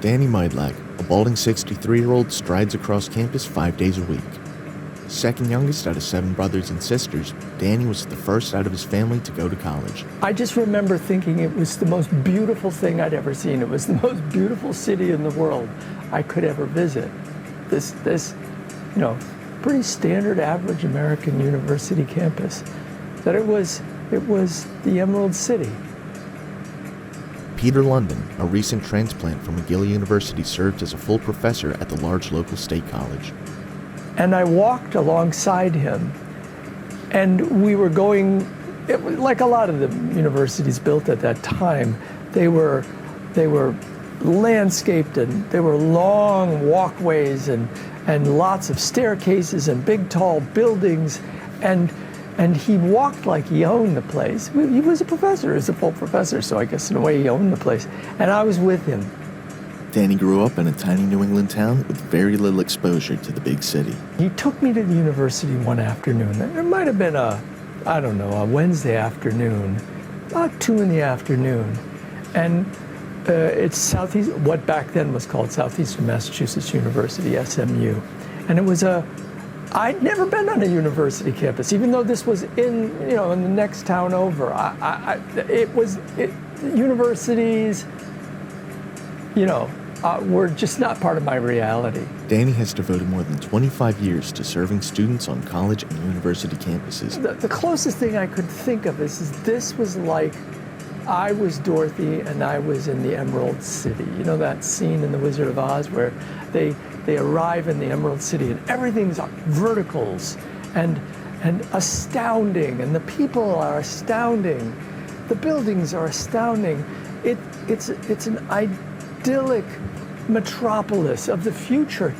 Danny Mydlack, a balding 63-year-old, strides across campus 5 days a week. Second youngest out of 7 brothers and sisters, Danny was the first out of his family to go to college. I just remember thinking it was the most beautiful thing I'd ever seen. It was the most beautiful city in the world I could ever visit. This pretty standard average American university campus. That it was the Emerald City. Peter London, a recent transplant from McGill University, served as a full professor at the large local state college. And I walked alongside him, and we were going, like a lot of the universities built at that time, they were landscaped, and there were long walkways and lots of staircases and big tall buildings, and he walked like he owned the place. He was a professor, he was a full professor, so I guess in a way he owned the place. And I was with him. Danny grew up in a tiny New England town with very little exposure to the big city. He took me to the university one afternoon. It might have been a Wednesday afternoon, about 2 in the afternoon. And it's Southeast, what back then was called Southeastern Massachusetts University, SMU. And it was I'd never been on a university campus, even though this was in the next town over. Universities, were just not part of my reality. Danny has devoted more than 25 years to serving students on college and university campuses. The closest thing I could think of is this was like I was Dorothy and I was in the Emerald City. You know that scene in The Wizard of Oz where they arrive in the Emerald City and everything's on verticals and astounding, and the people are astounding, the buildings are astounding. It's an idyllic metropolis of the future.